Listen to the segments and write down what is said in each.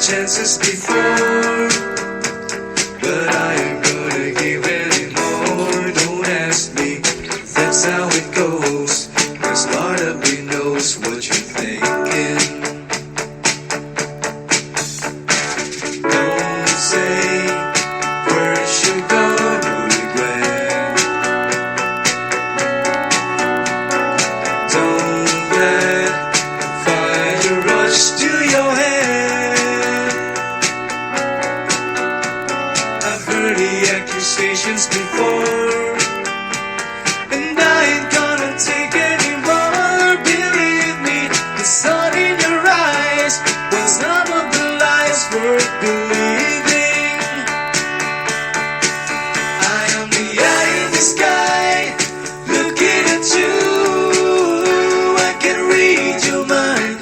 chances before, but I ain't gonna give any more. Don't ask me, that's how it goes, 'cause part of me knows what you're thinking. Don't say words you're gonna regret. Don't let fire rush to your head. I've heard the accusations before, and I ain't gonna take any more. Believe me, the sun in your eyes was some of the lies worth believing. I am the eye in the sky, looking at you. I can read your mind.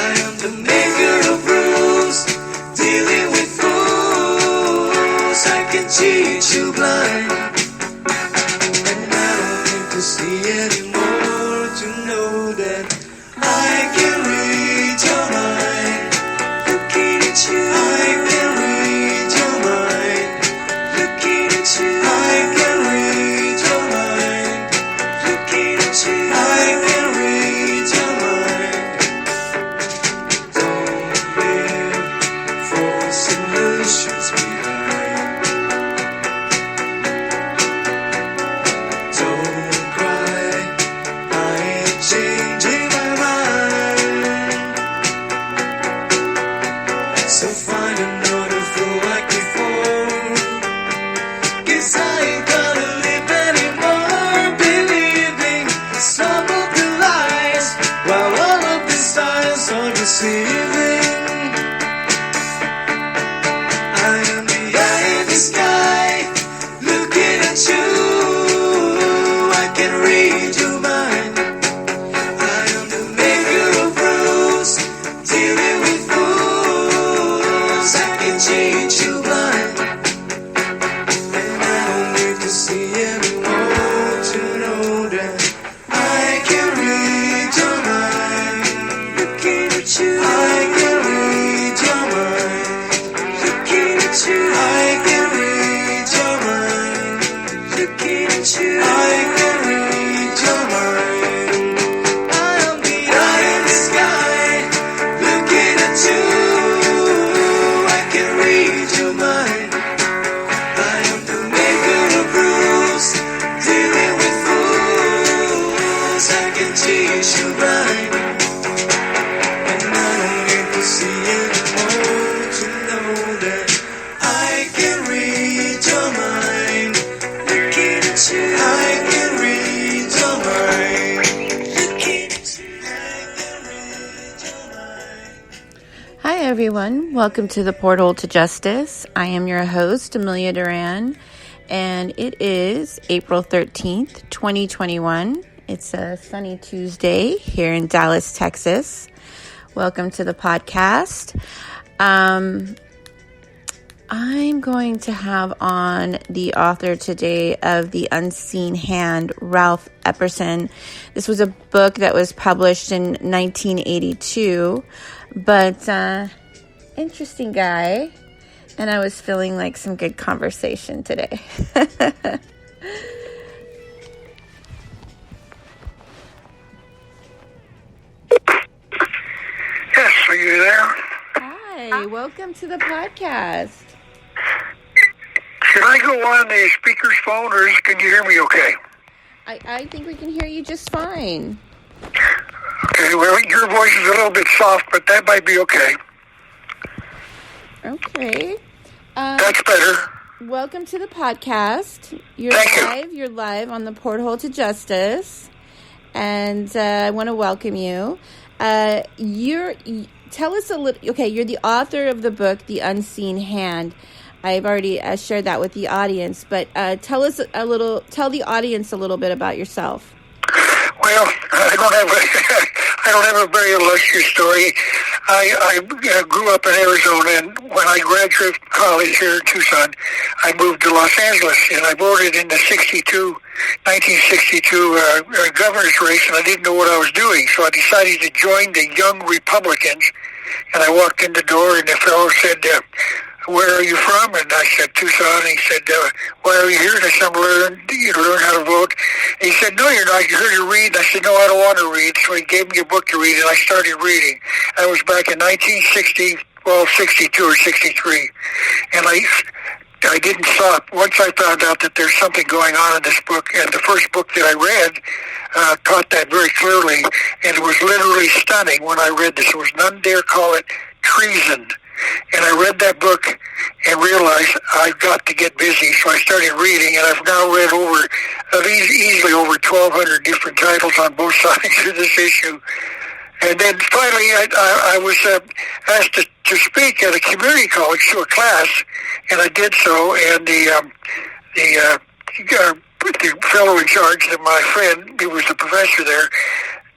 I am the maker of rules, dealing with fools. I can cheat you blind, and I don't need to see anymore to know that I can read your mind. Looking at you, I can read your mind. Looking at you, I can read your mind. Looking at you, I can read your mind. Don't leave false illusions behind. Don't cry, I ain't changing my mind. So find another fool like before, 'cause I ain't gonna live anymore, believing some of the lies, while all of the stars are deceiving. I am the eye in the sky, looking at you. I can read your mind. I am the maker of rules, dealing with fools. I can cheat you blind, and I don't need to see anymore to know that I can read your mind. Looking at you, I can read your mind. Looking at you, I can read your mind. Looking at you, I can read your mind. I am the eye in the sky, looking at you. I can read your mind. I am the maker of rules, dealing with fools. I can teach you right, and I don't need to see anymore to know that I can read your mind. Looking at you, I can read your mind. Looking at you, I can read your mind. Hi, everyone. Welcome to the Porthole to Justice. I am your host, Amelia Duran, and it is April 13th, 2021. It's a sunny Tuesday here in Dallas, Texas. Welcome to the podcast. I'm going to have on the author today of The Unseen Hand, Ralph Epperson. This was a book that was published in 1982, but interesting guy, and I was feeling like some good conversation today. Yes, are you there? Hi, welcome to the podcast. Should I go on the speaker's phone, or can you hear me okay? I think we can hear you just fine. Okay, well, your voice is a little bit soft, but that might be okay. Okay. That's better. Welcome to the podcast. Thank you. You're live on the Porthole to Justice, and I want to welcome you. Tell us a little. Okay, you're the author of the book, The Unseen Hand. I've already shared that with the audience, but tell the audience a little bit about yourself. Well, I don't have a very illustrious story. I grew up in Arizona, and when I graduated college here in Tucson, I moved to Los Angeles, and I voted in the 1962 governor's race, and I didn't know what I was doing, so I decided to join the Young Republicans And I walked in the door, and the fellow said, where are you from? And I said, Tucson. And he said, why are you here? And I said, learn how to vote. And he said, no, you're not. You're here to read. And I said, no, I don't want to read. So he gave me a book to read, and I started reading. That was back in 1960, 62 or 63. And I didn't stop. Once I found out that there's something going on in this book, and the first book that I read taught that very clearly, and it was literally stunning when I read this. There was none dare call it treason. And I read that book and realized I've got to get busy. So I started reading, and I've now read easily over 1,200 different titles on both sides of this issue. And then finally, I was asked to speak at a community college to a class, and I did so. And the fellow in charge, my friend, who was the professor there,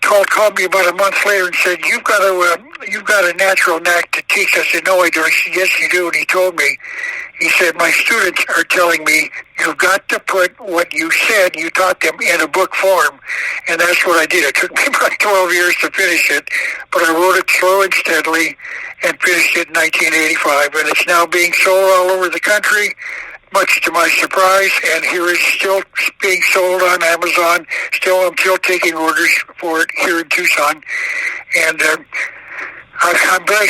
called me about a month later and said, you've got a natural knack to teach. I said, no, I don't. He said, yes, you do. And he told me, he said, my students are telling me you've got to put what you said, you taught them, in a book form. And that's what I did. It took me about 12 years to finish it, but I wrote it slow and steadily and finished it in 1985. And it's now being sold all over the country, much to my surprise, and here it's still being sold on Amazon. I'm still taking orders for it here in Tucson, and I'm very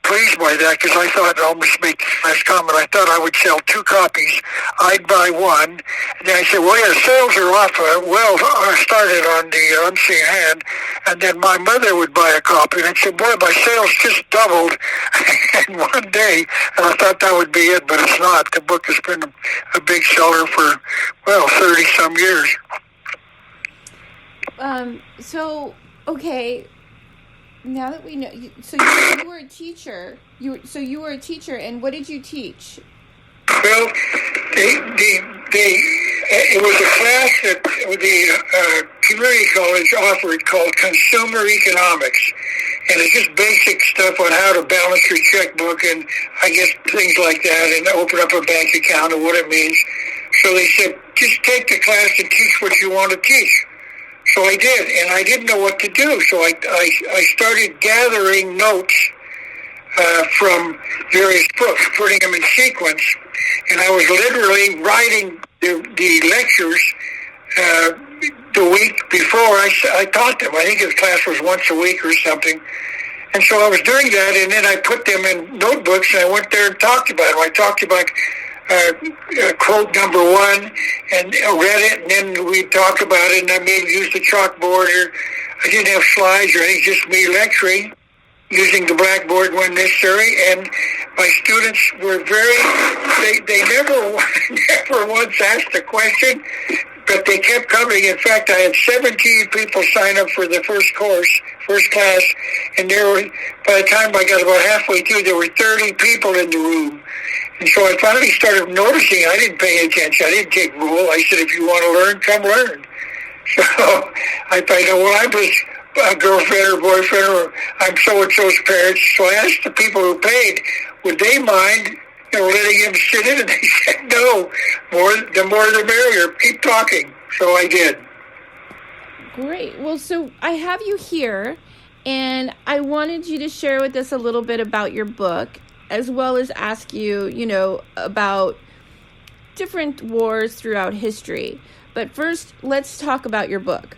pleased by that, because I thought, I'll just make this last comment, I thought I would sell 2 copies. I'd buy one, and then I said, well, yeah, sales are off. I started on the Unseen Hand, and then my mother would buy a copy, and I said, boy, my sales just doubled in one day, and I thought that would be it, but it's not. The book has been a big seller for, 30-some years. Okay. Now that we know, so you were a teacher. You were a teacher, and what did you teach? Well, it was a class that the community college offered called Consumer Economics, and it's just basic stuff on how to balance your checkbook and I guess things like that, and open up a bank account and what it means. So they said, just take the class and teach what you want to teach. So I did, and I didn't know what to do. So I started gathering notes from various books, putting them in sequence, and I was literally writing the lectures the week before I taught them. I think the class was once a week or something. And so I was doing that, and then I put them in notebooks, and I went there and talked about them. I talked about quote number 1 and read it, and then we talked about it, and I maybe used the chalkboard, or I didn't have slides or anything, just me lecturing using the blackboard when necessary. And my students were they never once asked a question, but they kept coming. In fact, I had 17 people sign up for the first class, and by the time I got about halfway through, there were 30 people in the room. And so I finally started noticing I didn't pay attention. I didn't take rule. I said, if you want to learn, come learn. So I thought, well, I'm his girlfriend or boyfriend, or I'm so-and-so's parents. So I asked the people who paid, would they mind letting him sit in? And they said, no, the more the merrier. Keep talking. So I did. Great. Well, so I have you here, and I wanted you to share with us a little bit about your book, as well as ask you, about different wars throughout history. But first, let's talk about your book.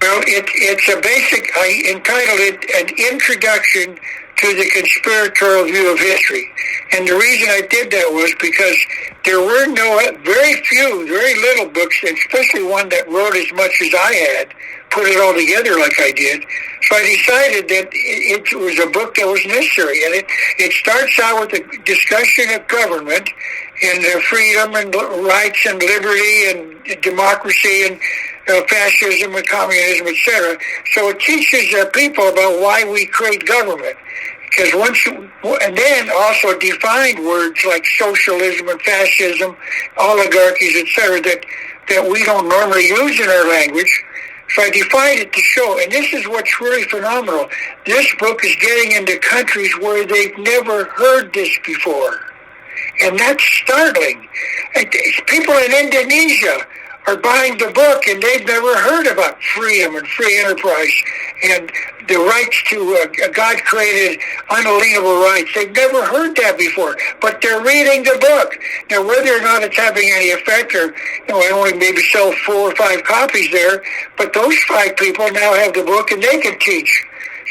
Well, it's a basic, I entitled it An Introduction to the Conspiratorial View of History. And the reason I did that was because there were very little books, especially one that wrote as much as I had, put it all together like I did. So I decided that it was a book that was necessary. And it starts out with a discussion of government and freedom and rights and liberty and democracy and fascism and communism, etc. So it teaches people about why we create government. Because and then also defined words like socialism and fascism, oligarchies, etc., that we don't normally use in our language. So I defined it to show, and this is what's really phenomenal. This book is getting into countries where they've never heard this before. And that's startling. And people in Indonesia are buying the book, and they've never heard about freedom and free enterprise and the rights to God-created unalienable rights. They've never heard that before, but they're reading the book. Now, whether or not it's having any effect, or I only maybe sell 4 or 5 copies there, but those 5 people now have the book, and they can teach.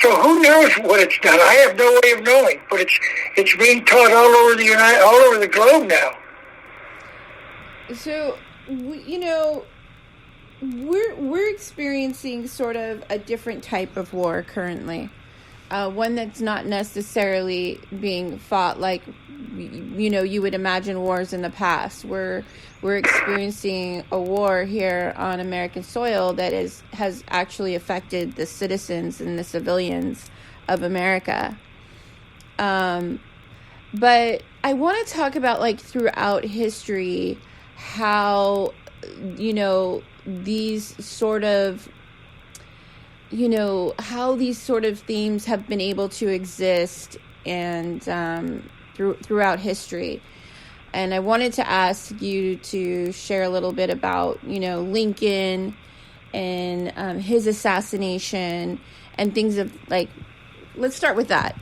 So who knows what it's done? I have no way of knowing, but it's being taught all over the globe now. So, we're experiencing sort of a different type of war currently. One that's not necessarily being fought like, you would imagine wars in the past. We're experiencing a war here on American soil that has actually affected the citizens and the civilians of America. But I want to talk about, like, throughout history, how, these sort of, how these sort of themes have been able to exist and throughout history. And I wanted to ask you to share a little bit about, Lincoln and his assassination and things of, like, let's start with that.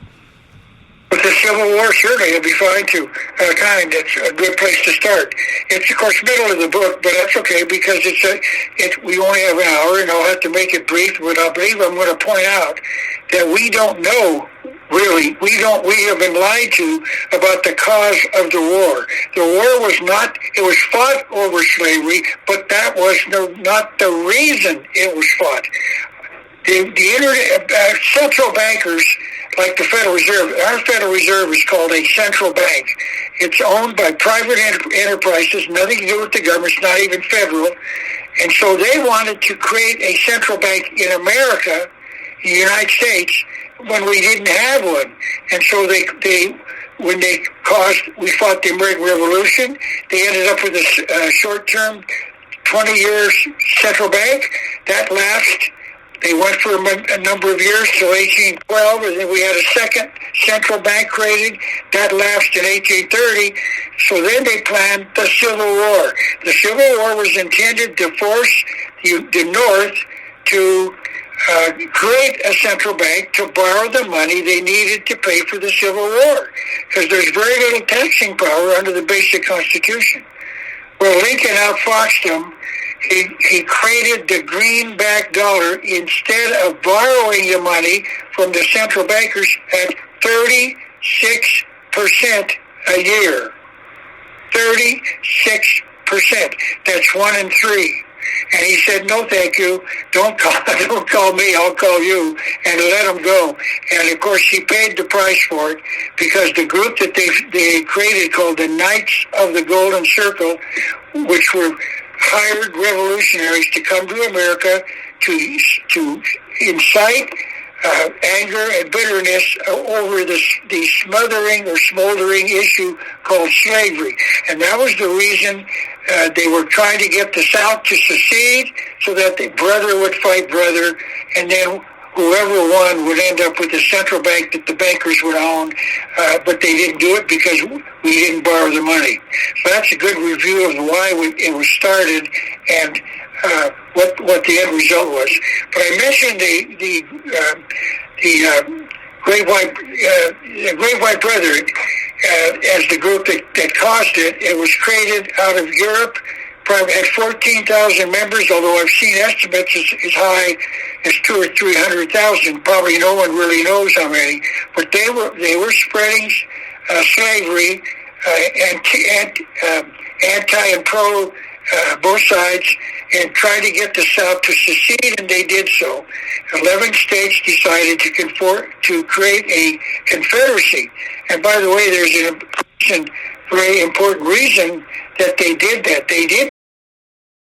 With the Civil War, certainly it'll be fine too. That's a good place to start. It's, of course, middle of the book, but that's okay because we only have an hour, and I'll have to make it brief. But I believe I'm going to point out that we don't know really. We have been lied to about the cause of the war. The war was not. It was fought over slavery, but that was not the reason it was fought. The central bankers, like the Federal Reserve, our Federal Reserve is called a central bank. It's owned by private enterprises, nothing to do with the government, it's not even federal. And so they wanted to create a central bank in America, the United States, when we didn't have one. And so we fought the American Revolution. They ended up with a short-term, 20 years central bank. That lasted. They went for a number of years till 1812, and then we had a second central bank created. That lasted in 1830. So then they planned the Civil War. The Civil War was intended to force the North to create a central bank to borrow the money they needed to pay for the Civil War, because there's very little taxing power under the basic Constitution. Well, Lincoln outfoxed them. He created the greenback dollar instead of borrowing the money from the central bankers at 36% a year. 36%. That's 1 in 3. And he said, no, thank you. Don't call me. I'll call you, and let him go. And of course, he paid the price for it, because the group that they created, called the Knights of the Golden Circle, which were hired revolutionaries to come to America to incite anger and bitterness over the smothering or smoldering issue called slavery. And that was the reason they were trying to get the South to secede, so that the brother would fight brother, and then whoever won would end up with a central bank that the bankers would own, but they didn't do it because we didn't borrow the money. So that's a good review of why it was started and what the end result was. But I mentioned the Great White Brotherhood as the group that caused it. It was created out of Europe. Probably had 14,000 members, although I've seen estimates as high as 200,000 or 300,000. Probably no one really knows how many, but they were spreading slavery, anti and pro both sides, and trying to get the South to secede, and they did so. 11 states decided to create a confederacy. And by the way, there's a very important reason that they did that. They did